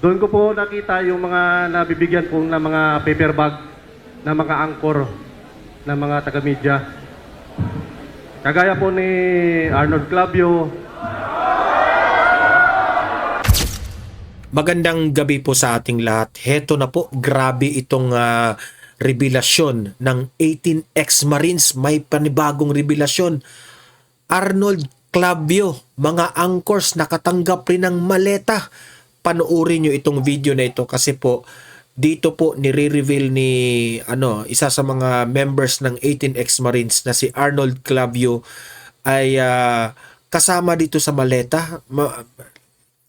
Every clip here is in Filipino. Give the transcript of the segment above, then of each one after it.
Doon ko po nakita yung mga nabibigyan po ng mga paper bag na mga angkor na mga taga-media. Kagaya po ni Arnold Clavio. Magandang gabi po sa ating lahat. Heto na po, grabe itong revelasyon ng 18 ex-Marines. May panibagong revelasyon. Arnold Clavio, mga angkors nakatanggap rin ng maleta. Panoorin nyo itong video na ito kasi po dito po nire-reveal ni isa sa mga members ng 18 ex-Marines na si Arnold Clavio ay kasama dito sa maleta.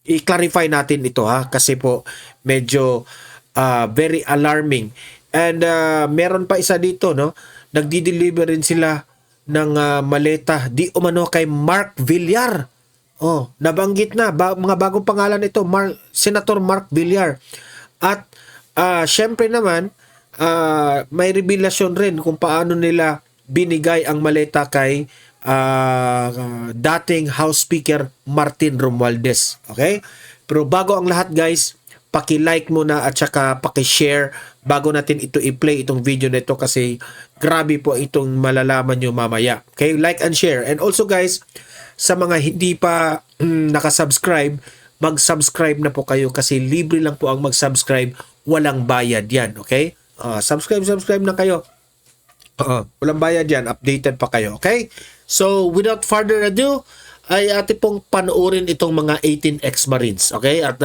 I-clarify natin ito kasi po medyo very alarming. And meron pa isa dito, no? Nagdi-deliver rin sila ng maleta di umano kay Mark Villar. Oh, nabanggit na mga bagong pangalan ito, Senator Mark Villar. At syempre naman may revelasyon rin kung paano nila binigay ang maleta kay dating House Speaker Martin Romualdez. Okay? Pero bago ang lahat, guys, paki-like muna at saka paki-share bago natin ito i-play itong video na ito kasi grabe po itong malalaman nyo mamaya. Okay? Like and share. And also, guys, sa mga hindi pa nakasubscribe, mag-subscribe na po kayo kasi libre lang po ang mag-subscribe. Walang bayad yan. Okay? Subscribe na kayo. Walang bayad yan. Updated pa kayo. Okay? So, without further ado, ay ate pong panoorin itong mga 18 ex-Marines. Okay? At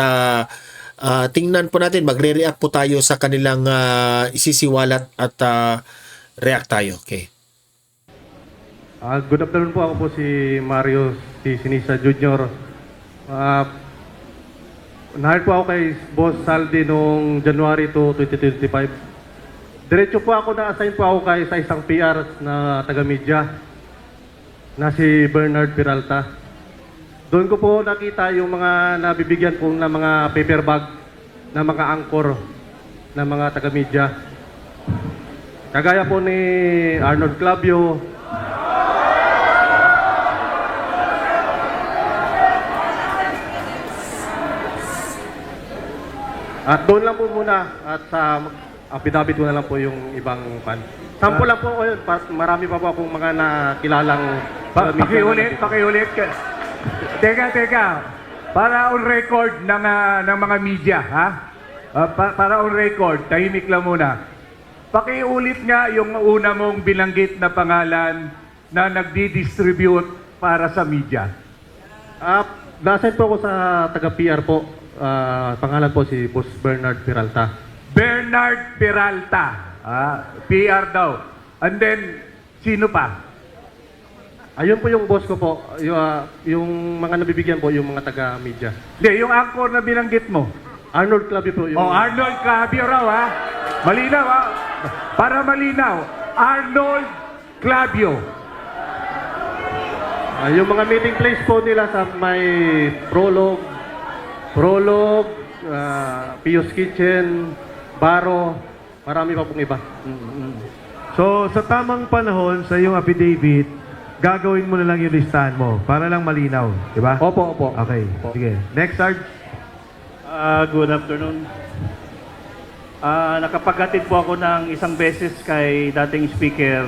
tingnan po natin, magre-react po tayo sa kanilang isisiwalat at react tayo. Okay? Good afternoon po. Ako po si Mario Sinisa Jr. Na-hire po ako kay Boss Saldi noong January 2, 2025. Diretso po ako, na-assign po ako sa isang PR na taga-media na si Bernard Peralta. Doon ko po nakita yung mga nabibigyan po ng mga paper bag na mga angkor na mga taga-media. Kagaya po ni Arnold Clavio. At doon lang po muna at sa affidavit ko na lang po yung ibang pan. Sample lang po ko yun. Marami pa po akong mga nakilalang Pakiulit. Teka. Para on record ng mga media, ha? Para on record, tahimik lang muna. Pakiulit nga yung una mong binanggit na pangalan na nagdi-distribute para sa media. Nasend po ako sa taga-PR po. Pangalan po si Boss Bernard Peralta. Bernard Peralta. PR daw. And then, sino pa? Ayun po yung boss ko po. Yung mga nabibigyan po, yung mga taga-media. Hindi, yung anchor na binanggit mo. Arnold Clavio po. Yung... Arnold Clavio raw, ha? Malinaw, ha? Para malinaw. Arnold Clavio. Yung mga meeting place po nila sa may Prologue, Pio's Kitchen, Baro, marami pa pong iba. So, sa tamang panahon, sa iyong affidavit, gagawin mo na lang yung listahan mo para lang malinaw. Diba? Opo. Okay, sige. Next, Sarge. Good afternoon. Nakapaghatid po ako ng isang beses kay dating Speaker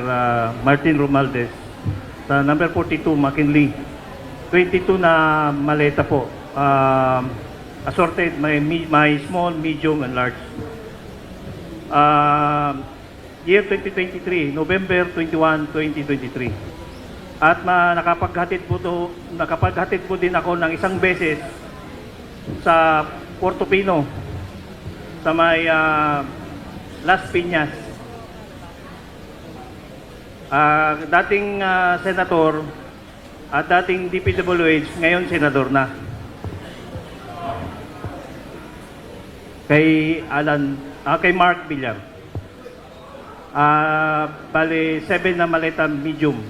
Martin Romualdez sa number 42 McKinley. 22 na maleta po. Assorted, may small, medium, and large. Year 2023, November 21, 2023. At nakapaghatid po din ako ng isang beses sa Portofino sa may Las Piñas. Dating senator at dating DPWH, ngayon senador na. Kay Mark Villar. Bali 7 na maleta medium.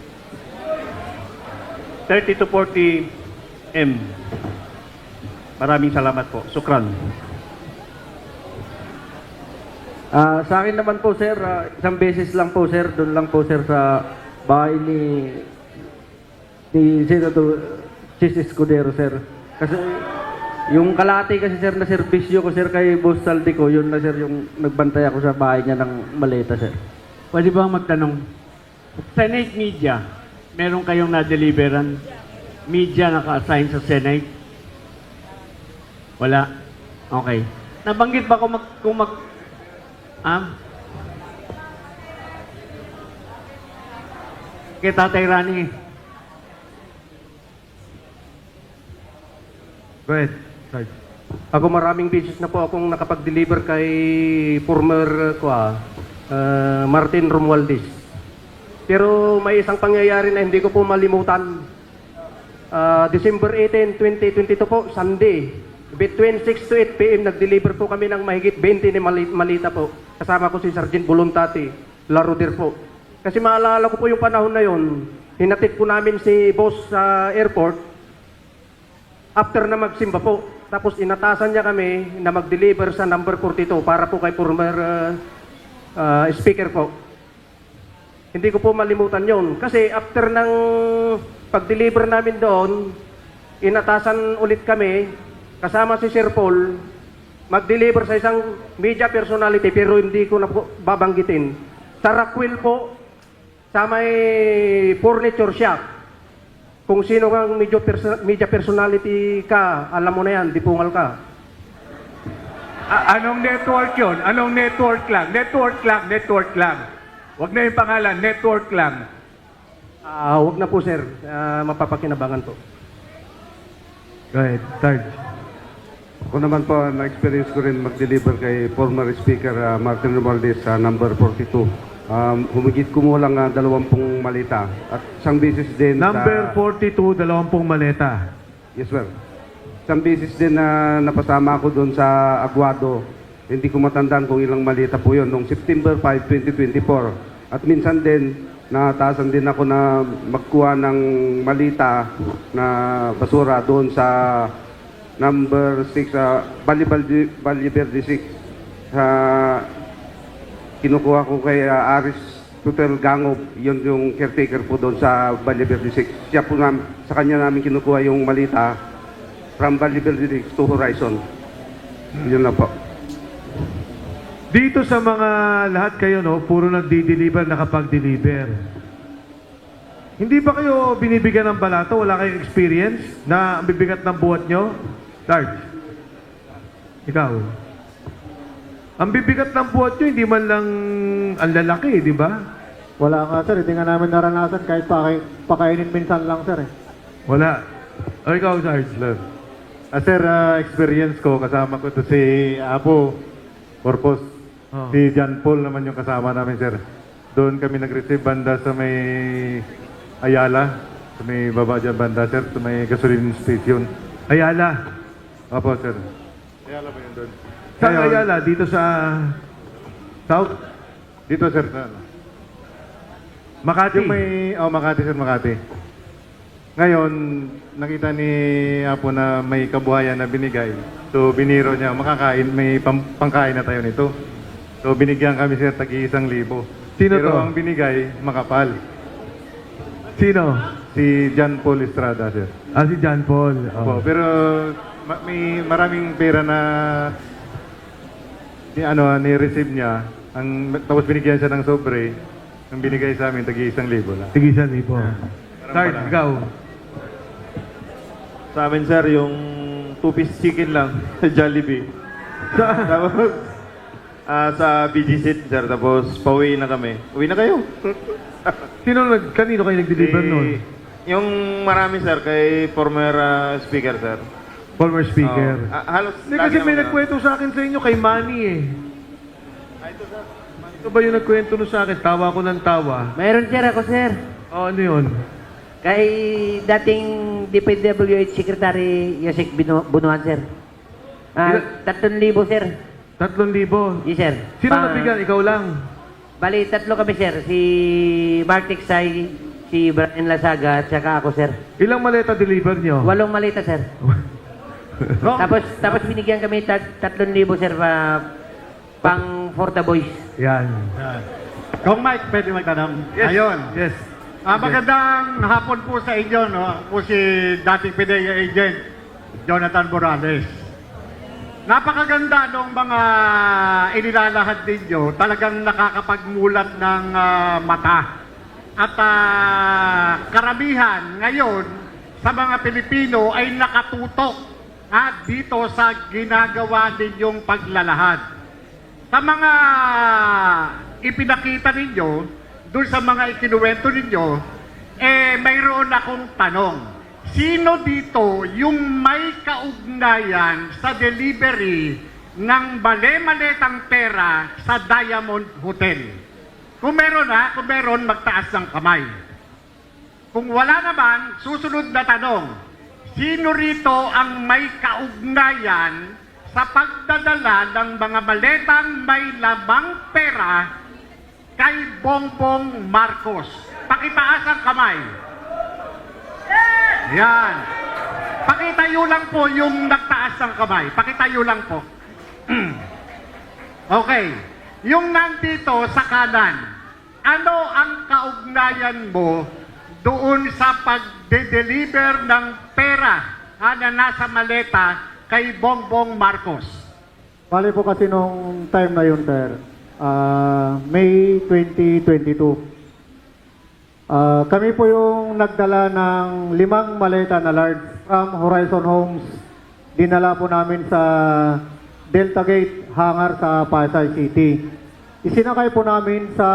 30 to 40 M. Maraming salamat po. Sukran. Sa akin naman po sir, isang beses lang po sir, doon lang po sir sa bahay ni Senator Chis Escudero sir. Kasi Yung kalahati kasi sir na serbisyo ko sir kay Boss Saldi ko, yun na sir yung nagbantay ako sa bahay niya ng maleta sir. Pwede ba magtanong? Senate Media, meron kayong na-deliveran media naka-assign sa Senate? Wala? Okay. Nabanggit ba kay Tatay Rani? Go ahead, Sarge. Ako maraming beses na po akong nakapag-deliver kay former Martin Romualdez. Pero may isang pangyayari na hindi ko po malimutan. December 18, 2022 po, Sunday. Between 6 to 8 p.m. nag-deliver po kami ng mahigit 20 ni malita po. Kasama ko si Sergeant Voluntati, Laroder po. Kasi maalala ko po yung panahon na yon, hinatid po namin si boss sa airport after na magsimba po. Tapos inatasan niya kami na mag-deliver sa number 42 para po kay former speaker po. Hindi ko po malimutan yon. Kasi after ng pag-deliver namin doon, inatasan ulit kami, kasama si Sir Paul, mag-deliver sa isang media personality pero hindi ko na po babanggitin. Sa Rockwell po, sa may furniture shop. Kung sino kang media personality ka, alam mo na yan, dipungal ka. Anong network yun? Anong network lang? Network lang. Huwag na yung pangalan, network lang. Huwag na po sir, mapapakinabangan po. Go ahead, Sarge. Ako naman po, na-experience ko rin mag-deliver kay former Speaker Martin Romualdez sa number 42. Humigit kumulang 20 malita. At isang beses din Number 42, 20 maleta. Yes, sir. Isang beses din na napasama ako doon sa Aguado. Hindi ko matandaan kung ilang malita po yun. Noong September 5, 2024. At minsan din, nataasan din ako na magkuha ng malita na basura doon sa number 6, Valle Verde 6. Kinukuha ko kay Aris Tutel Gangob, yun yung caretaker po doon sa Valle Verde 6. Siya po sa kanya namin kinukuha yung malita from Valle Verde 6 to Horizon. Yun na po. Dito sa mga lahat kayo, no, puro nagdi-deliver, nakapag-deliver. Hindi ba kayo binibigyan ng balato? Wala kayong experience na ang bibigat ng buhat nyo? Sarge, ikaw. Ang bibigat ng buhat nyo, hindi man lang ang lalaki, di ba? Wala nga sir, hindi nga namin naranasan kahit pakainin minsan lang sir eh. Wala. O ikaw, Sarge. Sir, experience ko, kasama ko to si Apo Corpus. Oh. Si John Paul naman yung kasama namin, sir. Doon kami nag-receive banda sa may Ayala. Sa may baba dyan banda, sir. Sa may gasoline station. Ayala. Opo, sir. Ayala ba yun doon? Saan Ngayon, Ayala? Dito sa South? Dito, sir. Sa, ano? Makati. Yung may, Makati, sir, Makati. Ngayon, nakita ni Apo na may kabuhayan na binigay. So, biniro niya, makakain, may pangkain na tayo nito. So, binigyan kami, sir, tagi-1,000. Sino Pero to? ang binigay, makapal. Sino? Si John Paul Estrada, sir. Si John Paul. Opo, pero may maraming pera na ni-receive niya. Tapos binigyan siya ng sobre. Ang binigay sa amin, tagi-1,000 lang. Sige, San Lipo. Sarge, pala. ikaw. Sa amin, sir, yung 2-piece chicken lang sa Jollibee. Tapos, sa BGC, sir. Tapos, pauwi na kami. Uwi na kayo. Kanino kayo nag-deliver nun? Yung marami, sir, kay former speaker, sir. Former speaker. Halos Hindi, lagi kasi may naman nagkwento sa akin sa inyo kay Manny eh. Ito ba yung nagkwento nun sa akin? Tawa ko ng tawa. Mayroon sir ako sir. Ano yun? Kay dating DPWH Secretary Yosek Bunuan sir. 3,000 sir. 3,000. Yes sir. Sino nabigyan? Ikaw lang. Bali, 3 kami sir. Si Mark Tiksay, si Brian Lasaga, at saka ako sir. Ilang maleta deliver nyo? 8 malita sir. tapos binigyan kami 3,000 sir pang for the boys. Yan. Kung Mike, pwede magtanong. Yes. Ayun. Yes. Magandang hapon po sa inyo, no? Po si dating PDEA agent, Jonathan Morales. Napakaganda ng mga inilalahad ninyo. Talagang nakakapagmulat ng mata. At karamihan ngayon sa mga Pilipino ay nakatutok dito sa ginagawa ninyong paglalahad. Sa mga ipinakita ninyo, doon sa mga ikinuwento ninyo, mayroon akong tanong. Sino dito yung may kaugnayan sa delivery ng mali-malitang pera sa Diamond Hotel? Kung meron, magtaas ng kamay. Kung wala naman, susunod na tanong. Sino rito ang may kaugnayan sa pagdadala ng mga maletang may lamang pera kay Bongbong Marcos? Pakitaas ang kamay. Yan. Pakitayo lang po yung nagtaas ng kamay. Pakitayo lang po. Okay. Yung nandito sa kanan, ano ang kaugnayan mo doon sa pagde-deliver ng pera na nasa maleta kay Bongbong Marcos? Bali po kasi nung time na yun, sir, May 2022. Kami po yung nagdala ng 5 maleta na large from Horizon Homes. Dinala po namin sa Delta Gate hangar sa Pasay City. Isinakay po namin sa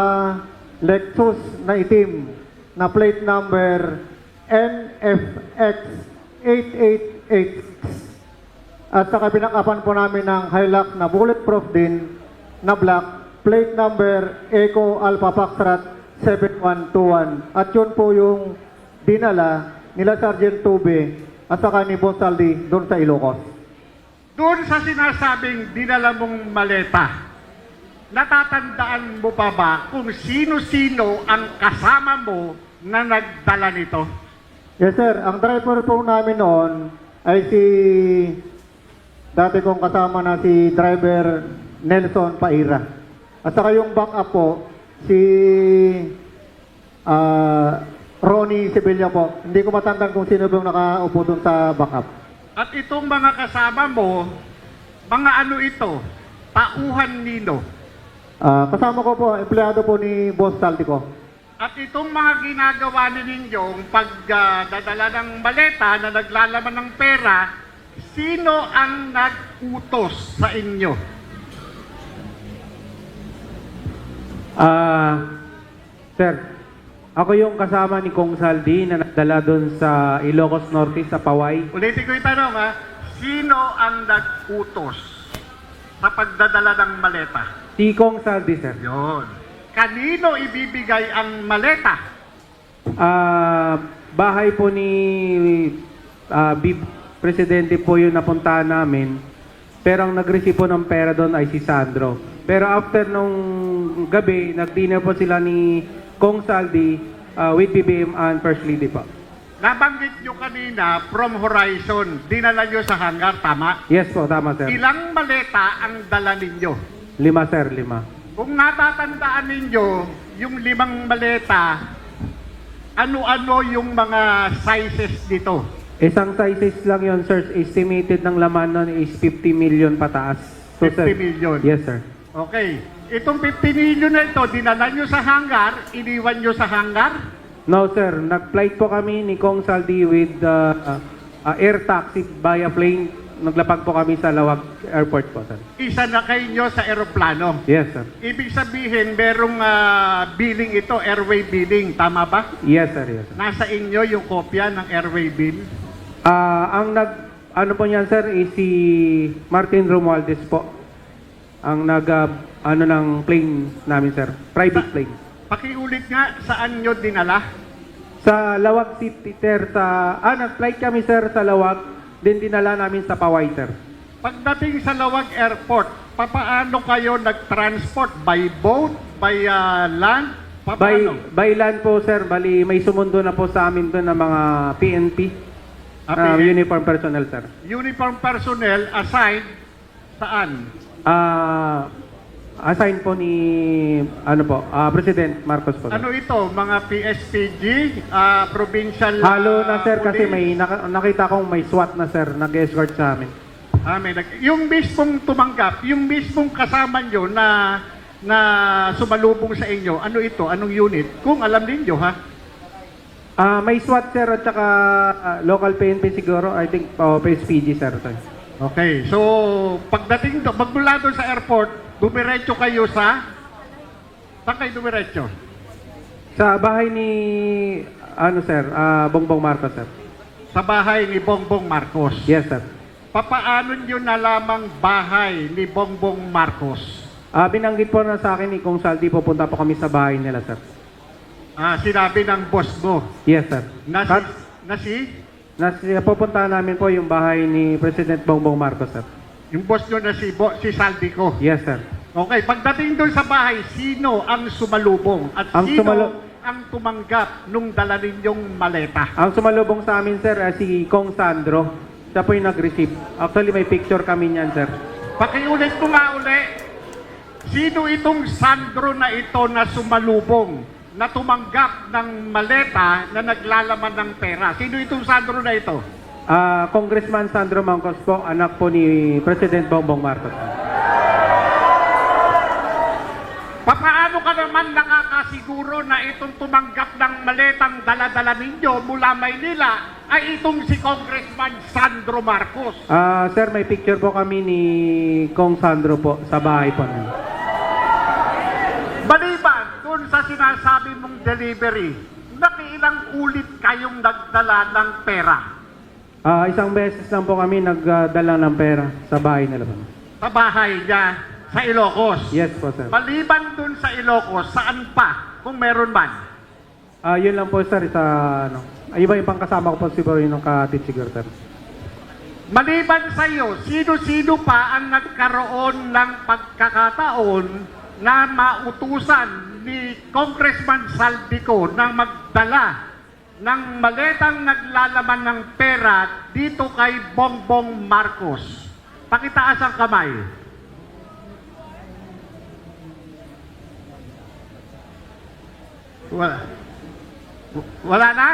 Lexus na itim na plate number NFX 8886. At saka pinakapan po namin ng Hilux na bulletproof din na black, plate number Eco Alpha Foxtrot 7121. At yun po yung dinala nila Sergeant Tube at saka ni Boss Saldi doon sa Ilocos. Doon sa sinasabing dinala mong maleta, natatandaan mo pa ba kung sino-sino ang kasama mo na nagdala nito? Yes sir, ang driver po namin noon ay dati kong kasama na si driver Nelson Paira. At saka yung backup po, si Ronnie Sevilla po. Hindi ko matandaan kung sino bang nakaupo doon sa backup. At itong mga kasama mo, mga ano ito? Tauhan nino? Kasama ko po, empleyado po ni Boss Saldi ko. At itong mga ginagawa ninyong pagdadala ng maleta na naglalaman ng pera, sino ang nag-utos sa inyo? Sir, ako yung kasama ni Kong Saldi na nagdala doon sa Ilocos Norte sa Paway. Ulitin ko yung tanong sino ang nag-utos sa pagdadala ng maleta? Si Kong Saldi, sir. Yon. Kanino ibibigay ang maleta? Bahay po ni Presidente po yung napuntahan namin. Pero ang nag-receive po ng pera doon ay si Sandro. Pero after nung gabi, nag-dinner po sila ni Kong Saldi with BBM and First Lady po. Nabanggit nyo kanina from Horizon, dinala nyo sa hangar, tama? Yes po, tama sir. Ilang maleta ang dala ninyo? 5 sir, 5. Kung natatandaan ninyo, yung 5 maleta, ano-ano yung mga sizes dito? Isang sizes lang yon sir. Estimated ng laman nun is 50 million pataas. So, 50 million? Yes sir. Okay. Itong 50 million na ito, dinala nyo sa hangar, iniwan nyo sa hangar? No sir, nag-flight po kami ni Kong Saldi with air taxi via plane. Naglapag po kami sa Lawag Airport po sir. Isa na kayo nyo sa aeroplano? Yes sir. Ibig sabihin, merong billing ito, airway billing, tama ba? Yes sir, yes sir. Nasa inyo yung kopya ng airway bill? Ano po niyan sir is si Martin Romualdez po. Ang ng plane namin sir. Private plane. Pakiulit nga, saan nyo dinala? Sa Lawag City sir. Nag-flight kami sir sa Lawag. Then dinala namin sa Paway sir. Pagdating sa Lawag Airport, papaano kayo nag-transport? By boat? By land? Papaano? By land po sir. Bali may sumundo na po sa amin doon ng mga PNP. Uniform personnel sir. Uniform personnel assigned saan? Assign po ni President Marcos po. Ano ito? Mga PSPG? Provincial? Halo na sir kasi may nakita kong may SWAT na sir nag-escort sa amin. Yung mismong tumanggap, yung mismong kasama nyo na sumalubong sa inyo, ano ito? Anong unit? Kung alam ninyo, ha? May SWAT, sir, at saka local PNP siguro. I think PSPG, sir. Okay, so pagdating doon, magmula doon sa airport, dumiretso kayo sa... Saan kayo dumiretso? Sa bahay ni, sir, Bongbong Marcos, sir. Sa bahay ni Bongbong Marcos. Yes, sir. Papaano nyo nalamang bahay ni Bongbong Marcos? Binanggit po na sa akin ni Kong Saldi, pupunta po kami sa bahay nila, sir. Sinabi ng boss mo. Yes, sir. Pupunta namin po yung bahay ni President Bongbong Marcos, sir. Yung boss nyo na si Saldico. Yes, sir. Okay, pagdating doon sa bahay, sino ang sumalubong? At ang tumanggap nung dala ninyong maleta? Ang sumalubong sa amin, sir, si Kong Sandro. Siya po yung nag-receive. Actually, may picture kami niyan, sir. Pakiulit ko nga uli. Sino itong Sandro na ito na sumalubong, na tumanggap ng maleta na naglalaman ng pera? Sino itong Sandro na ito? Congressman Sandro Mangcos po, anak po ni President Bongbong Marcos. Paano ka naman nakakasiguro na itong tumanggap ng maletang dala-dala ninyo mula Maynila ay itong si Congressman Sandro Marcos? Sir, may picture po kami ni Kong Sandro po sa bahay po namin. Maliban doon sa sinasabi mong delivery, nakiilang ulit kayong nagdala ng pera? Isang beses lang po kami nagdala ng pera sa bahay nila. Sa bahay niya, sa Ilocos? Yes po, sir. Maliban doon sa Ilocos, saan pa, kung meron man? Yun lang po, sir, sa iba yung kasama ko po siguro yung kapatid siguro, sir. Maliban sa iyo, sino-sino pa ang nagkaroon ng pagkakataon na mautusan ni Congressman Saldico na magdala ng maletang naglalaman ng pera dito kay Bongbong Marcos? Pakitaas ang kamay. Wala na?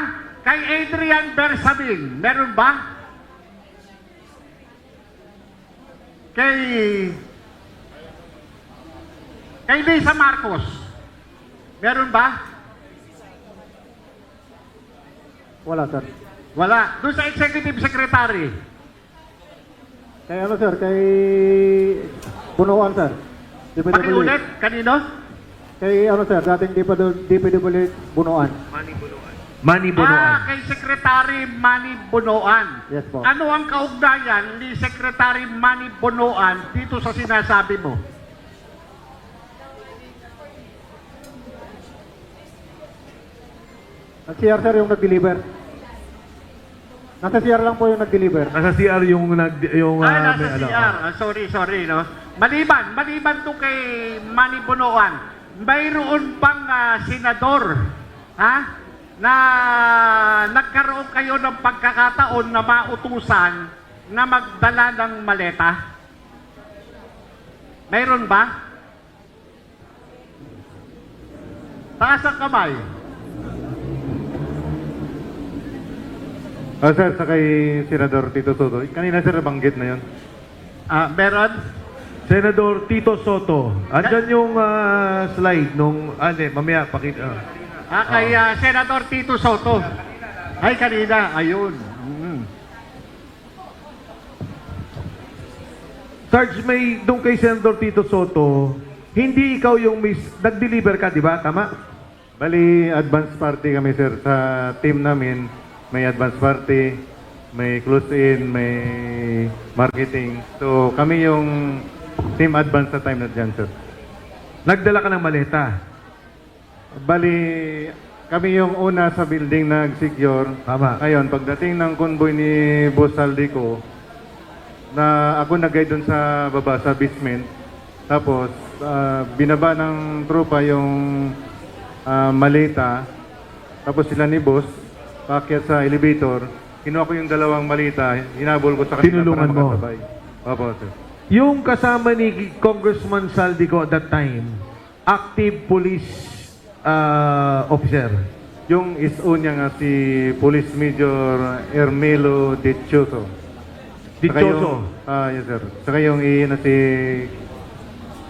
Kay Adrian Bersamin, meron ba? Kay Lisa Marcos, meron ba? Wala, sir. Wala. Doon sa Executive Secretary? Kay sir? Kay Bunuan, sir. Pakiulit, kanino? Kay sir, dating DPWH Bunuan. Manny Bonoan. Kay Secretary Manny Bonoan. Yes po. Ano ang kaugnayan ni Secretary Manny Bonoan dito sa sinasabi mo? CR, sir, yung nag-deliver. Nasa CR lang po yung nag-deliver. Nasa CR yung Nasa may CR. Sorry, no? Maliban to kay Manny Bonoan, mayroon pang senador, na nagkaroon kayo ng pagkakataon na mautusan na magdala ng maleta? Mayroon ba? Taas ang kamay. Sir, sa kay Senador Tito Soto. Kanina sir, banggit na yun. Meron? Senador Tito Soto. Andyan yung slide nung... mamaya, pakita. Kay Senador Tito Soto. Ay, kanina. Ayun. Sarge, may doon kay Senador Tito Soto, hindi ikaw yung nag-deliver ka, di ba? Tama? Bali, advance party kami sir sa team namin. May advance party, may close-in, may marketing. So, kami yung team advance sa time na dyan, sir. Nagdala ka ng maleta? Bali, kami yung una sa building nag-secure. Tama. Ngayon, pagdating ng convoy ni Boss Saldico, na ako nag-guide dun sa baba, sa basement. Tapos, binaba ng tropa yung maleta. Tapos sila ni Boss, paakyat sa elevator, kinuha ko yung dalawang malita, hinabol ko sa kanila Tinulungan para mo? makasabay. Opo, sir. Yung kasama ni Congressman Saldico at that time, active police officer. Yung SO niya nga si Police Major Ermelo Dichoso. Dichoso? Yes, sir. Saka yung si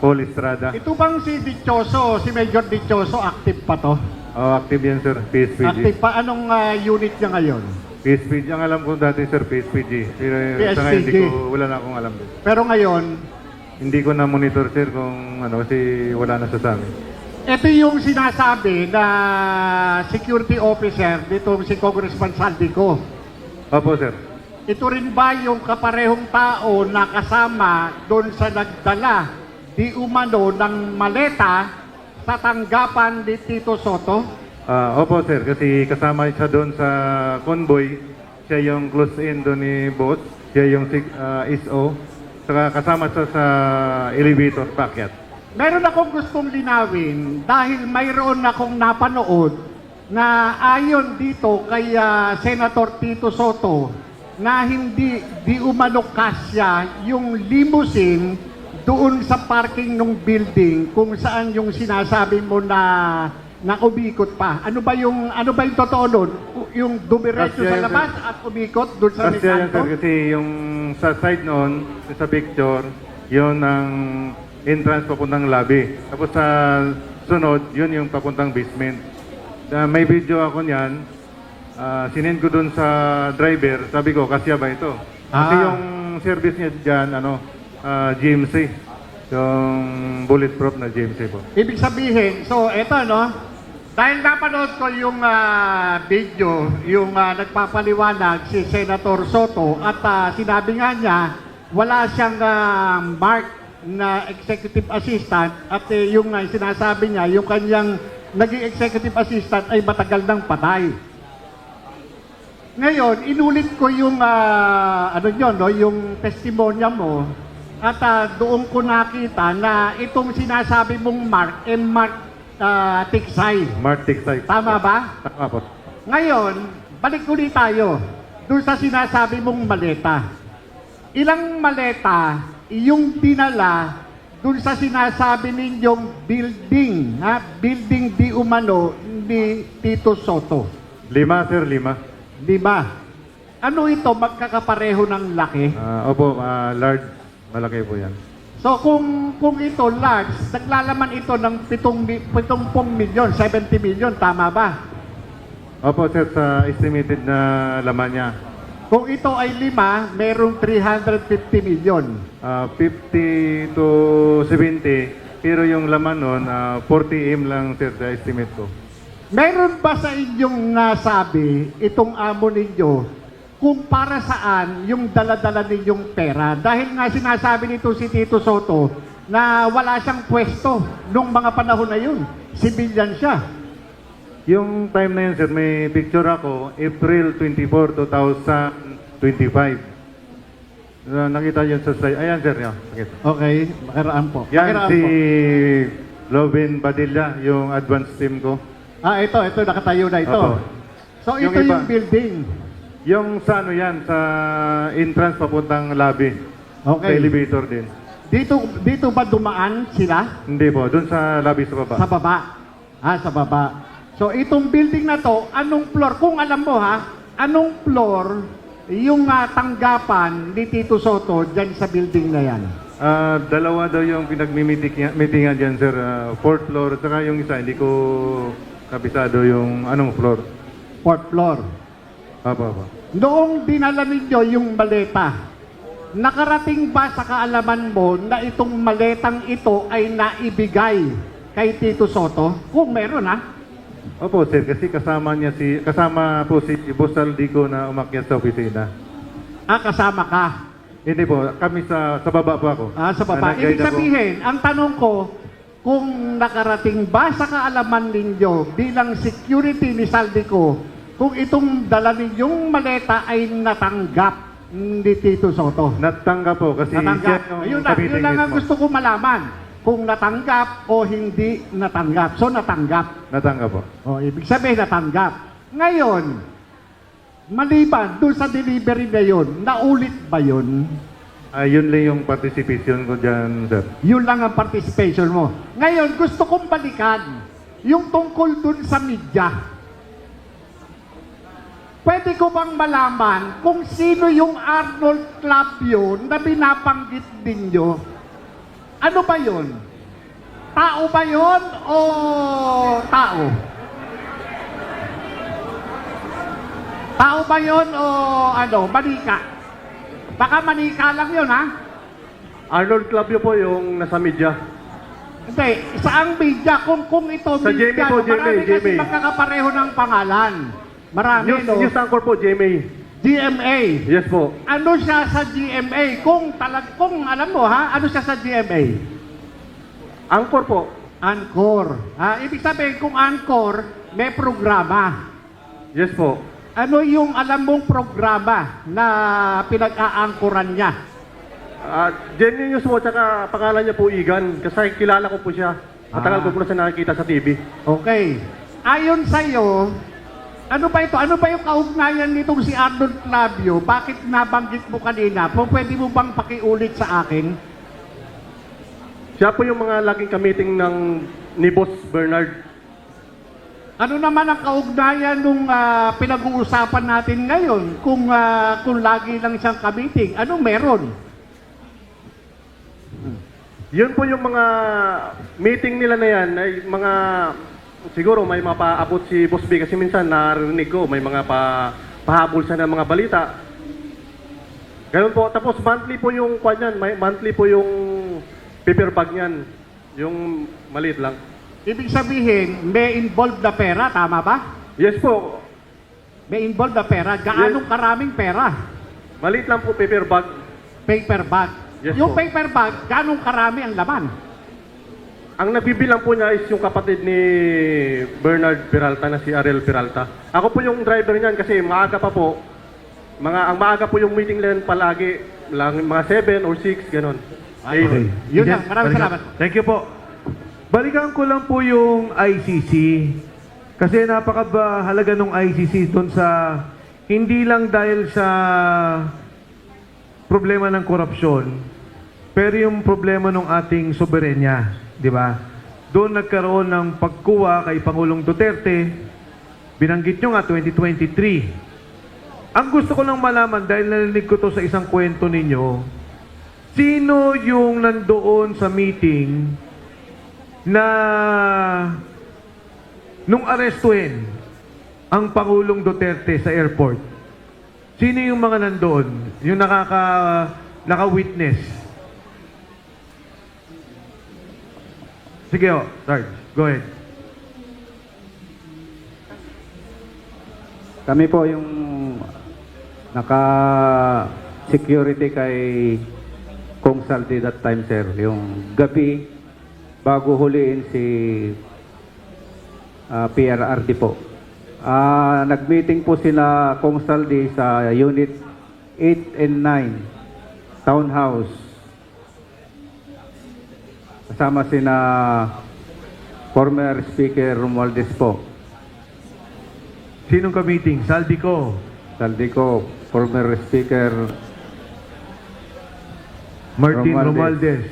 Paul Estrada. Ito bang si Dichoso, si Major Dichoso, active pa to? Active yan, sir. PSPG. Active pa. Anong unit niya ngayon? PSPG. Ang alam ko dati, sir, PSPG. Pero sa ngayon, PSPG. wala na akong alam. Pero ngayon, Hindi ko na monitor, sir, kung kasi wala na sa amin. ito yung sinasabi na security officer dito si Congressman Saldico. Opo, sir. Ito rin ba yung kaparehong tao na kasama doon sa nagdala di umano ng maleta sa tanggapan ni Tito Soto? Opo, sir. Kasi kasama siya doon sa convoy. Siya yung close in doon ni boss. Siya yung SO. Saka kasama siya sa elevator packet. Meron akong gustong linawin dahil mayroon akong napanood na ayon dito kay Senator Tito Soto na hindi di umano kasya yung limousine doon sa parking ng building kung saan yung sinasabi mo na umikot pa. Ano ba yung totoo doon? Yung dumiretso sa labas at umikot doon sa Kasi yan, kanto? sir, kasi yung sa side noon, sa picture, yun ang entrance papuntang lobby. Tapos sa sunod, yun yung papuntang basement. May video ako niyan. Sinend ko dun sa driver. Sabi ko, kasya ba ito? Kasi yung service niya dyan, GMC. Yung bulletproof na GMC po. Ibig sabihin, so eto no, dahil napanood ko yung video, yung nagpapaliwanag si Senator Soto at sinabi nga niya, wala siyang mark na executive assistant at yung sinasabi niya, yung kanyang naging executive assistant ay matagal nang patay. Ngayon, inulit ko yung yung testimonya mo at doon ko nakita na itong sinasabi mong Mark, Mark Tiksay. Mark Tiksay. Tama ba? Tama po. Ngayon, balik ulit tayo doon sa sinasabi mong maleta. Ilang maleta yung dinala doon sa sinasabi ninyong building, building di umano ni Tito Soto? 5, sir, 5. 5. Ano ito, magkakapareho ng laki? Opo, large. Malaki po yan. So kung ito large, naglalaman ito ng 70 milyon, 70 milyon, tama ba? Opo, sir, sa estimated na laman niya. Kung ito ay 5, merong 350 milyon. 50 to 70, pero yung laman nun, 40 M lang, sir, sa estimate ko. Meron ba sa inyong nasabi itong amo ninyo kung para saan yung dala-dala ninyong pera? Dahil nga sinasabi nito si Tito Soto na wala siyang pwesto nung mga panahon na yun. Civilian siya. Yung time na yun, sir, may picture ako, April 24, 2025. Nakita yun sa slide. Ayan, sir, yun. Nakita. Okay, makaraan po. Yan Makaraan si po. Lovin Padilla, yung advance team ko. Ito, nakatayo na ito. Opo. So ito Yung iba. yung building. Yung sa ano yan, sa entrance papuntang lobby. Okay. Sa elevator din. Dito ba dumaan sila? Hindi po, dun sa lobby sa baba. Sa baba. Sa baba. So itong building na to, anong floor? Kung alam mo anong floor yung tanggapan ni Tito Soto dyan sa building na yan? Dalawa daw yung pinagmimitingan dyan, sir. Fourth floor, saka yung isa, hindi ko kabisado yung anong floor. Fourth floor. Apa. Noong dinala ninyo yung maleta, nakarating ba sa kaalaman mo na itong maletang ito ay naibigay kay Tito Soto? Kung meron Opo, sir, kasi kasama po si Boss Saldico na umakyat sa opisina. Kasama ka. Hindi po, kami sa baba po ako. Sa baba. Nag-guide Ibig ako. sabihin, ang tanong ko, kung nakarating ba sa kaalaman ninyo bilang security ni Saldico, kung itong dala ninyong maleta ay natanggap ni Tito Soto? Natanggap po kasi Natanggap. siya Yun yung lang ang mismo. gusto ko malaman. Kung natanggap o hindi natanggap. So natanggap. Natanggap po. Ibig sabihin natanggap. Ngayon, maliban doon sa delivery na yun, naulit ba yun? Yun lang yung participation ko dyan, sir. Yun lang ang participation mo. Ngayon, gusto kong balikan yung tungkol doon sa media. pwede ko bang malaman kung sino yung Arnold Clavio na binabanggit ninyo? Ano ba yun? Tao ba yun o tao? Tao ba yun o manika? Baka manika lang yun, ha? Arnold Clavio po yung nasa media. Hindi, saang media? Kung ito Sa media, GMA po, marami GMA. kasi magkakapareho ng pangalan. Marami, no? News anchor po, GMA. GMA. Yes po. Ano siya sa GMA? Kung alam mo, ha? Ano siya sa GMA? Anchor po. Anchor. Ibig sabihin, kung Anchor, may programa. Yes po. Ano yung alam mong programa na pinag-aangkoran niya? Jenny News po, tsaka pangalan niya po Igan. Kasi kilala ko po siya. Matagal ko po na siya nakikita sa TV. Okay. Ayon sa'yo, ano ba ito? Ano ba yung kaugnayan nitong si Arnold Clavio? Bakit nabanggit mo kanina? Pwede mo bang pakiulit sa akin? Siya po yung mga laging kamiting ni Boss Bernard. Ano naman ang kaugnayan nung pinag-uusapan natin ngayon? Kung lagi lang siyang kamiting, anong meron? Yun po yung mga meeting nila na yan, ay mga, siguro may mapaabot si Boss B kasi minsan narinig ko, may mga pahabol siya ng mga balita. Ganun po, tapos monthly po yung kwan yan, monthly po yung paper bag niyan, yung maliit lang. Ibig sabihin, may involved na pera, tama ba? Yes po. May involved na pera. Gaanong karaming pera? Maliit lang po paper bag. Paper bag. Yes Yung po. paper bag, gaanong karami ang laman? Ang nagbibilang po niya is yung kapatid ni Bernard Peralta na si Ariel Peralta. Ako po yung driver niyan kasi maaga pa po. Ang maaga po yung meeting lang palagi. Mga 7 or 6, ganon. Okay. Yun lang. Maraming salamat. Thank you po. Balikan ko lang po yung ICC. Kasi napakahalaga ng ICC doon sa, hindi lang dahil sa problema ng korupsyon, pero yung problema ng ating soberenya, di ba? Doon nagkaroon ng pagkuha kay Pangulong Duterte, binanggit nyo nga 2023. Ang gusto ko lang malaman, dahil narinig ko to sa isang kwento ninyo, sino yung nandoon sa meeting na nung arestuhin ang Pangulong Duterte sa airport? Sino yung mga nandoon? Yung naka-witness? Sige Sarge, go ahead. Kami po yung naka-security kay Kong Saldi that time, sir. Yung gabi, bago huliin si PRRD po. Nag-meeting po sila Kong Saldi sa Unit 8 and 9, Townhouse. Kasama sina former Speaker Romualdez po. Sinong ka-meeting? Saldico. Saldico, former Speaker Martin Romualdez.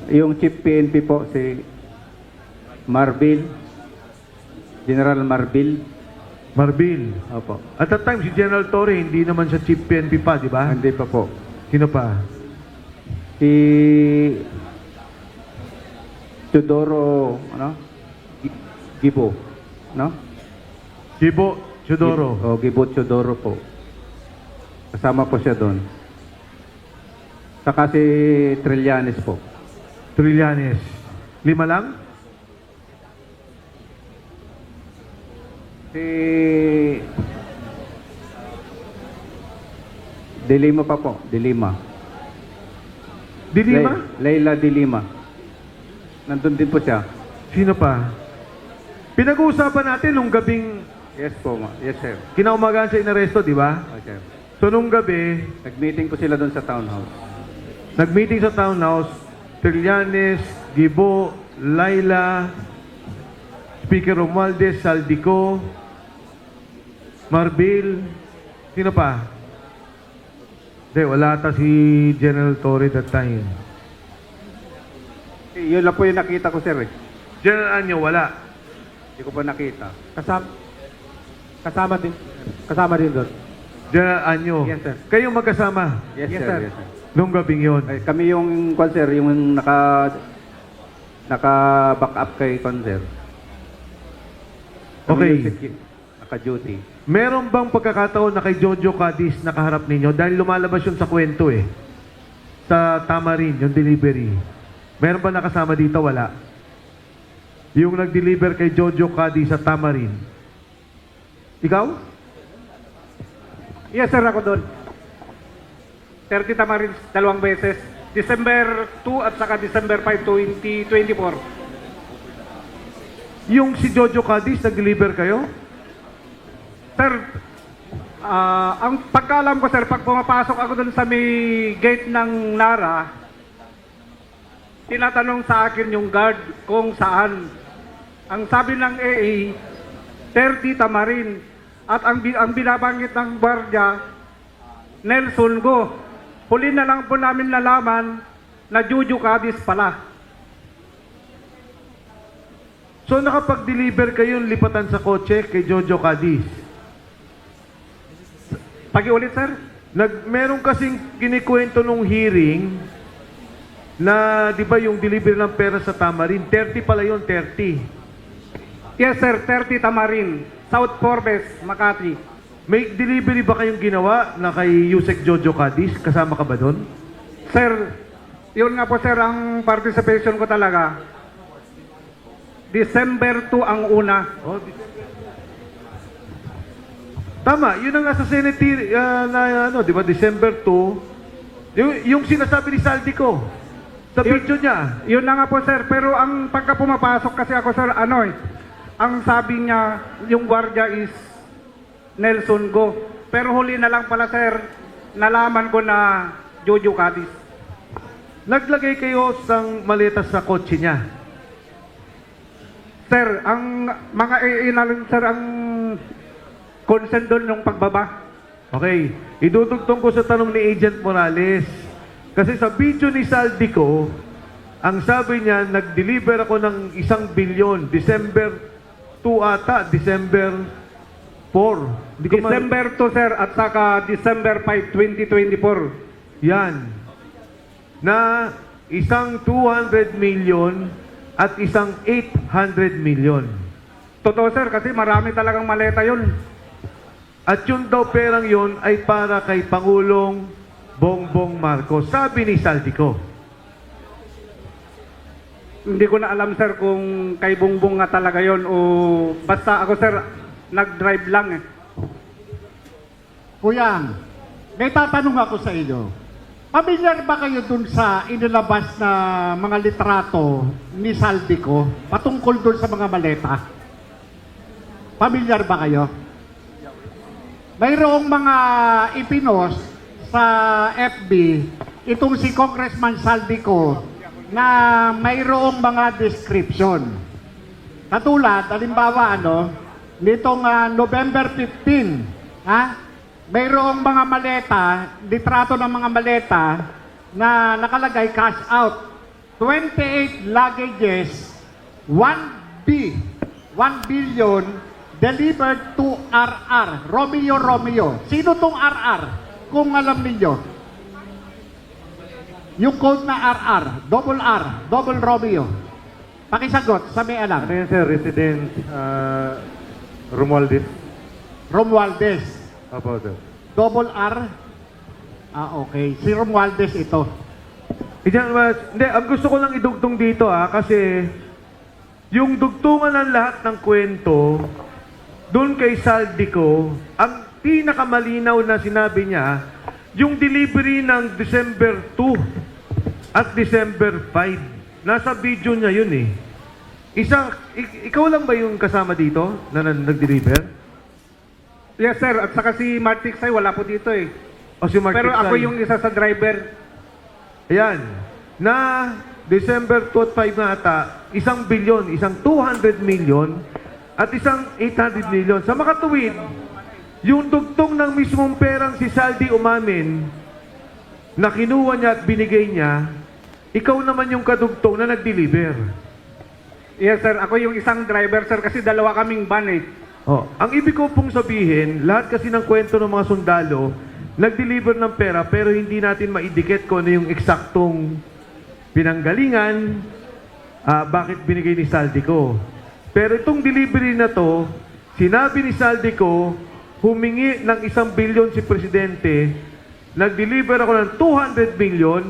Yung Chief PNP po, si Marbil, General Marbil. Marbil. Opo. At that time, si General Torre, hindi naman siya Chief PNP pa, di ba? Hindi pa po. Sino pa? Si Teodoro, Gibo, no? Gibo Chodoro. Gibo Chodoro po. Kasama po siya doon. Saka si Trillanes po. Trillanes. 5 lang? Si Dilima pa po. Dilima. Dilima? Leila Dilima. Nandun din po siya. Sino pa? Pinag-uusapan natin nung gabing Yes po, yes sir. kinaumagaan siya inaresto, di ba? Okay. So nung gabi, Nag-meeting po sila doon sa townhouse. nag-meeting sa townhouse, Trillanes, Gibo, Laila, Speaker Romualdez, Saldico, Marbil, sino pa? Hindi, wala ata si General Torre that time. Yun lang po yung nakita ko, sir. General Anyo, wala. Hindi ko po nakita. Kasama din doon. General Anyo. Yes, sir. Kayong magkasama Yes, sir. Yes, sir. nung gabing yon. Ay, kami yung sir, yung naka-back up kay sir. Kami Okay. yung naka-duty. Meron bang pagkakataon na kay Jojo Cadiz nakaharap ninyo? Dahil lumalabas yun sa kwento eh. Sa Tamarin, yung delivery. Meron ba nakasama dito? Wala. Yung nag-deliver kay Jojo Cadiz sa Tamarin. Ikaw? Yes, sir, ako doon. 30 Tamarins, 2 beses. December 2 at saka December 5, 2024. Yung si Jojo Cadiz, nag-deliver kayo? Sir, ang pagkaalam ko, sir, pag pumapasok ako doon sa may gate ng Nara, tinatanong sa akin yung guard kung saan. Ang sabi ng AA, 30 Tamarin. At ang binabanggit ng gwardiya, Nelson Go. Huli na lang po namin nalaman na Jojo Cadiz pala. So nakapag-deliver kayo lipatan sa kotse kay Jojo Cadiz? Pakiulit, sir? Meron kasing kinikwento nung hearing na, di ba, yung delivery ng pera sa Tamarin, 30 pala yun, 30. Yes, sir, 30 Tamarin, South Forbes, Makati. May delivery ba kayong ginawa na kay Yusek Jojo Cadiz? Kasama ka ba doon? Sir, yun nga po, sir, ang participation ko talaga. December 2 ang una. Oh, tama, yun ang nasa Senate na ano, di ba, December 2. Yung sinasabi ni Saldico sa video niya. Yun na nga po, sir. Pero ang pagka pumapasok kasi ako, sir, ang sabi niya, yung gwardiya is Nelson Go. Pero huli na lang pala, sir, nalaman ko na Jojo Cadiz. Naglagay kayo ng maleta sa kotse niya. Sir, ang mga inalang, sir, ang concern doon yung pagbaba. Okay, idudugtong ko sa tanong ni Agent Morales. Kasi sa video ni Saldico, ang sabi niya, nag-deliver ako ng 1 billion, December 2 ata, December 4. December 2, sir, at saka December 5, 2024. Yan. Na isang 200 million at isang 800 million. Totoo, sir, kasi marami talagang maleta yun. At yun daw perang yun ay para kay Pangulong Bongbong Marcos. Sabi ni Saldico. Hindi ko na alam, sir, kung kay Bongbong nga talaga yun o basta ako, sir, nag-drive lang eh. Kuyang, may tatanong ako sa inyo. Pamilyar ba kayo dun sa inilabas na mga litrato ni Saldico patungkol dun sa mga maleta? Pamilyar ba kayo? Mayroong mga ipinost sa FB itong si Congressman Saldico na mayroong mga description. Katulad, halimbawa, nitong November 15, mayroong mga maleta, litrato ng mga maleta na nakalagay cash out. 28 luggages, 1 billion delivered to RR, Romeo. Sino tong RR? Kung alam ninyo. Yung code na RR, double Romeo. Pakisagot, sa may alam. Ano yan, sir? Resident Romualdez. Romualdez. Apo, sir. Double R. Okay. Si Romualdez ito. Hindi, ang gusto ko lang idugtong dito kasi yung dugtungan ng lahat ng kwento doon kay Saldico, ang pinakamalinaw na sinabi niya, yung delivery ng December 2 at December 5. Nasa video niya yun eh. Ikaw lang ba yung kasama dito na nag-deliver? Yes, sir, at saka si Martix ay wala po dito eh. O si Mark Pero ako Tiksay? yung isa sa driver. Ayan. Na December 2 at 5 na ata, 1 billion, isang 200 million, at isang 800 million. Sa makatuwid, yung dugtong ng mismong perang si Saldi umamin, na kinuha niya at binigay niya, ikaw naman yung kadugtong na nag-deliver. Yes sir, ako yung isang driver sir kasi dalawa kaming van eh. Oh, ang ibig ko pong sabihin, lahat kasi ng kwento ng mga sundalo, nag-deliver ng pera pero hindi natin maidikit kung ano yung eksaktong pinanggalingan, bakit binigay ni Saldico. Pero itong delivery na to, sinabi ni Saldico, humingi ng 1 billion si Presidente, nag-deliver ako ng 200 million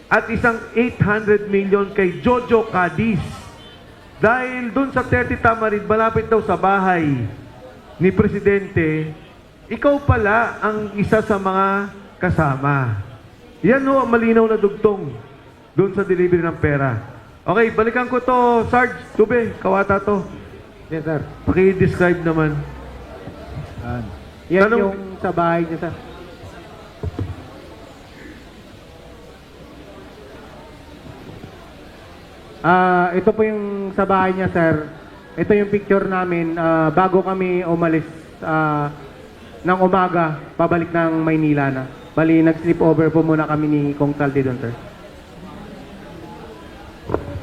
at isang 800 million kay Jojo Cadiz. Dahil doon sa 30 Tamarin, malapit daw sa bahay ni Presidente, ikaw pala ang isa sa mga kasama. Yan ho ang malinaw na dugtong doon sa delivery ng pera. Okay, balikan ko to, Sarge. Tube, kawata to. Yes sir. Paki-describe naman. Yan Tanong- yung sa bahay niya sir. Ito po yung sa bahay niya sir. Ito yung picture namin bago kami umalis ng umaga pabalik ng Maynila na. Bali nag-sleep over po muna kami ni Kong Saldi doon sir.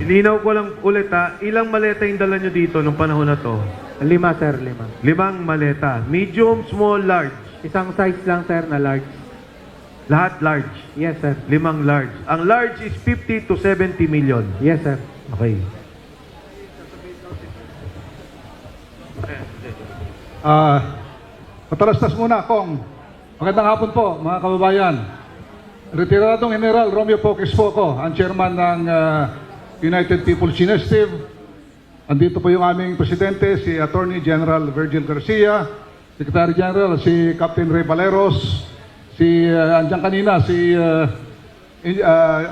Ilinaw ko lang ulit ilang maleta yung dala nyo dito nung panahon na to? 5 sir, 5. 5 maleta. Medium, small, large. Isang size lang sir na large. Lahat large. Yes sir. 5 large. Ang large is 50 to 70 million. Yes sir. Okay. Matalastas muna, Kong. Magandang hapon po, mga kababayan. Retiradong General Romeo Poques po ko, ang chairman ng United People's Initiative. Andito po yung aming presidente, si Attorney General Virgil Garcia, Secretary General, si Captain Ray Valeros, andyan kanina, si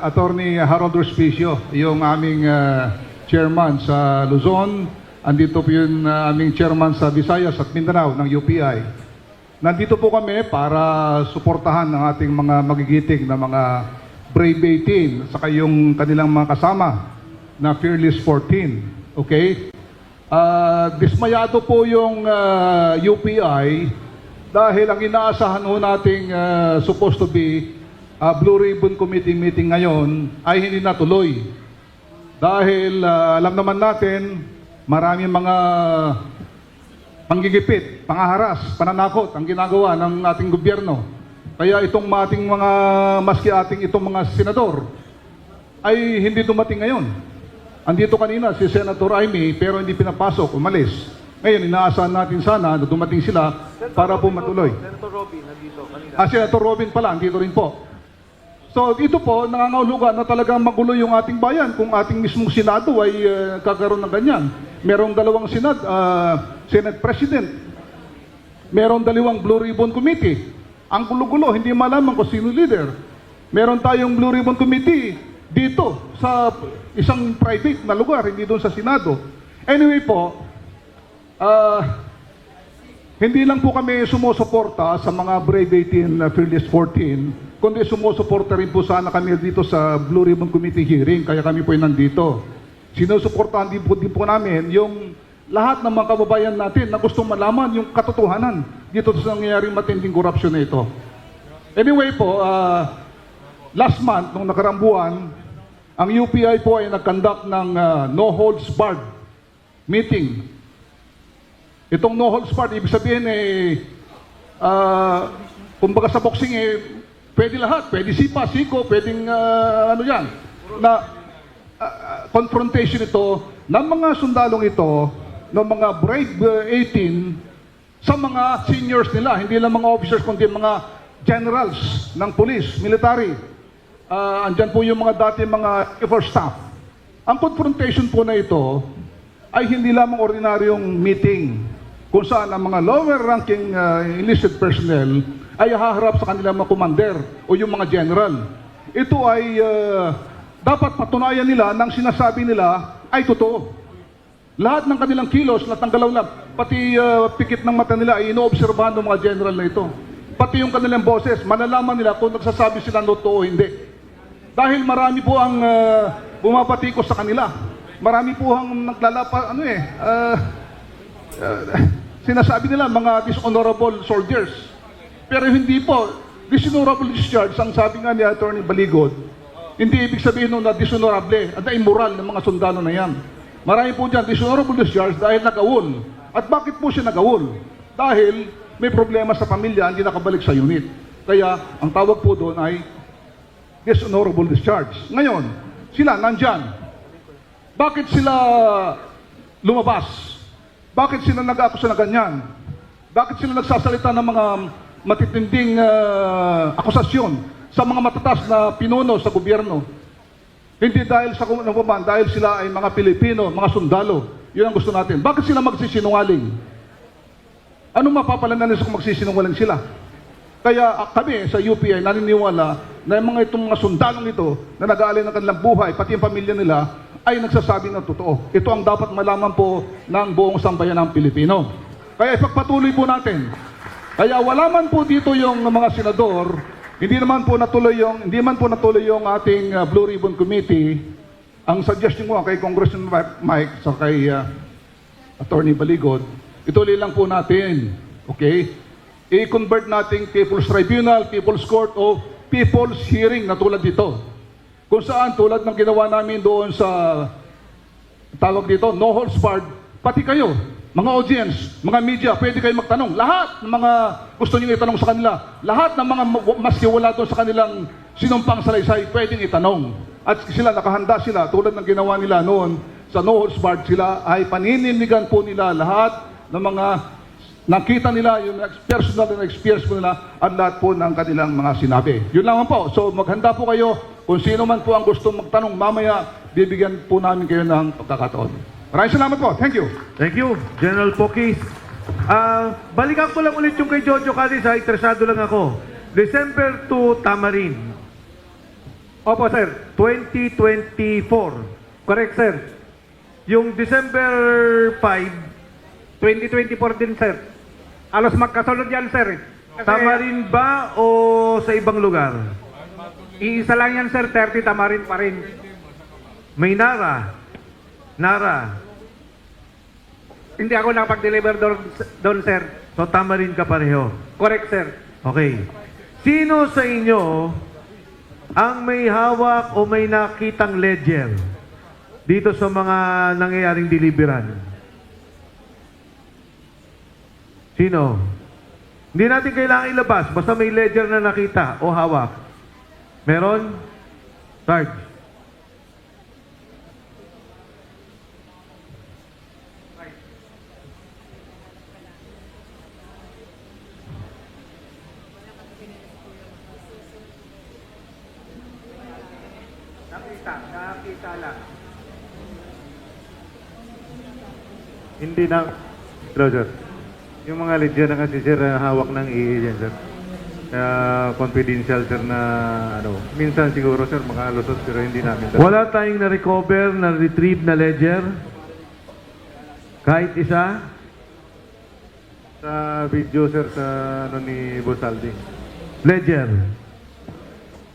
Attorney Harold Respicio, yung aming chairman sa Luzon. Andito po yung aming chairman sa Visayas at Mindanao ng UPI. Nandito po kami para suportahan ang ating mga magigiting na mga Brave 18 at saka yung kanilang mga kasama na Fearless 14. Okay? Dismayado po yung UPI dahil ang inaasahan ho nating supposed to be Blue Ribbon Committee meeting ngayon ay hindi natuloy. Dahil alam naman natin, maraming mga panggigipit, pangaharas, pananakot ang ginagawa ng ating gobyerno. Kaya itong ating mga, maski ating itong mga senador, ay hindi dumating ngayon. Andito kanina si Senator Amy, pero hindi pinapasok, umalis. Ngayon, inaasahan natin sana na dumating sila para po matuloy. Senator Robin, nandito kanina. Senator Robin pala, andito rin po. So ito po, nangangahulugan na talagang magulo yung ating bayan kung ating mismong Senado ay kakaroon ng ganyan. Merong 2 Senate President. Merong 2 Blue Ribbon Committee. Ang gulo-gulo, hindi malaman kung sino leader. Meron tayong Blue Ribbon Committee dito sa isang private na lugar, hindi doon sa Senado. Anyway po, hindi lang po kami sumusuporta sa mga Brave 18 Fearless 14, kundi sumusuporta rin po sana kami dito sa Blue Ribbon Committee hearing, kaya kami po ay nandito. Sinusuportahan din po namin yung lahat ng mga kababayan natin na gustong malaman yung katotohanan dito sa nangyayaring matinding korupsyon na ito. Anyway po, last month, nung nakaraang buwan, ang UPI po ay nag-conduct ng no holds barred meeting. Itong no holds barred, ibig sabihin kumbaga sa boxing pwede lahat, pwede sipa, siko, pwedeng ano yan, na confrontation ito ng mga sundalong ito, ng mga Brave 18 sa mga seniors nila, hindi lang mga officers kundi mga generals ng police, military. Andyan po yung mga dati mga first staff. Ang confrontation po na ito ay hindi lamang ordinaryong meeting kung saan ang mga lower ranking enlisted personnel ay haharap sa kanilang mga commander o yung mga general. Ito ay dapat patunayan nila nang sinasabi nila ay totoo. Lahat ng kanilang kilos, lahat ng galaw na, pati pikit ng mata nila ay inoobserbahan ng mga general na ito. Pati yung kanilang boses, malalaman nila kung nagsasabi sila totoo o hindi. Dahil marami po ang bumapatikos sa kanila. Marami po ang naglalapa, sinasabi nila mga dishonorable soldiers. Pero hindi po, dishonorable discharge, ang sabi nga ni Attorney Baligod, hindi ibig sabihin na dishonorable at immoral ng mga sundalo na yan. Marami po dyan, dishonorable discharge dahil nag-awol. At bakit po siya nag-awol? Dahil may problema sa pamilya, hindi nakabalik sa unit. Kaya, ang tawag po doon ay dishonorable discharge. Ngayon, sila nandyan. Bakit sila lumabas? Bakit sila nag-akusa na ganyan? Bakit sila nagsasalita ng mga matitinding akusasyon sa mga matatas na pinuno sa gobyerno? Hindi dahil sa kumaban, dahil sila ay mga Pilipino, mga sundalo. Yun ang gusto natin. Bakit sila magsisinungaling? Ano mapapalanan nila kung magsisinungaling sila? Kaya kami sa UP ay naniniwala na yung itong mga sundalong ito na nag-aalay ng kanilang buhay, pati yung pamilya nila, ay nagsasabi ng totoo. Ito ang dapat malaman po ng buong sambayan ng Pilipino. Kaya ipagpatuloy po natin. Kaya wala man po dito yung mga senador, hindi man po natuloy yung ating Blue Ribbon Committee. Ang suggestion ko kay Congressman Mike sa kay Attorney Baligod, ituloy lang po natin. Okay? I-convert natin People's Tribunal, People's Court o People's Hearing na tulad dito. Kung saan tulad ng ginawa namin doon sa tawag dito, no holds barred, pati kayo, mga audience, mga media, pwede kayo magtanong. Lahat ng mga gusto niyo itanong sa kanila, lahat ng mga maski wala doon sa kanilang sinumpang salaysay, pwedeng itanong. At sila, nakahanda sila, tulad ng ginawa nila noon sa no holds barred, sila ay panininigan po nila lahat ng mga nakita nila, yung personal na experience po nila, at lahat po ng kanilang mga sinabi. Yun lang po. So maghanda po kayo. Kung sino man po ang gusto magtanong, mamaya bibigyan po namin kayo ng pagkakataon. Maraming salamat po. Thank you. Thank you, General Pokis. Balikan ko lang ulit yung kay Jojo Cadiz, interesado lang ako. December 2, Tamarin. Opo, sir. 2024. Correct, sir. Yung December 5, 2024 din, sir. Alos magkasunod yan, sir. Kasi, Tamarin ba o sa ibang lugar? iisa lang yan, sir. 30 Tamarin pa rin. May Nara. Hindi ako nakapag-deliver doon, sir. So Tamarin ka pareho. Correct, sir. Okay. Sino sa inyo ang may hawak o may nakitang ledger dito sa mga nangyayaring deliveran? Sino? Hindi natin kailangan ilabas. Basta may ledger na nakita o hawak. Meron? Sarge. Nakita lang. Hindi na, Roger. Yung mga ledger na kasi sir, hawak ng EA dyan sir. Confidential sir na ano. Minsan siguro sir makalusot pero hindi namin. Wala tayong na-recover, na-retrieve na ledger? Kahit isa? Sa video sir sa ano ni Boss Aldi. Ledger?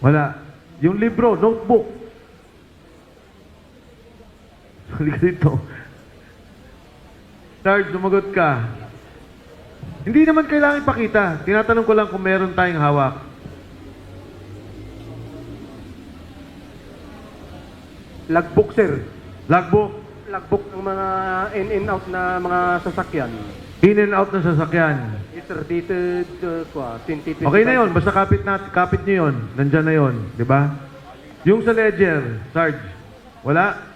Wala. Yung libro, notebook. Halika dito. Sarge, sumagot ka. Hindi naman kailangan ipakita. Tinatanong ko lang kung meron tayong hawak. Logbook, sir. Logbook. Logbook ng mga in out na mga sasakyan. In and out ng sasakyan. Yes, sir. Dated 2025. Okay na yun. Basta kapit nyo yun. Nandyan na yun. Di ba? Yung sa ledger, Sarge, wala?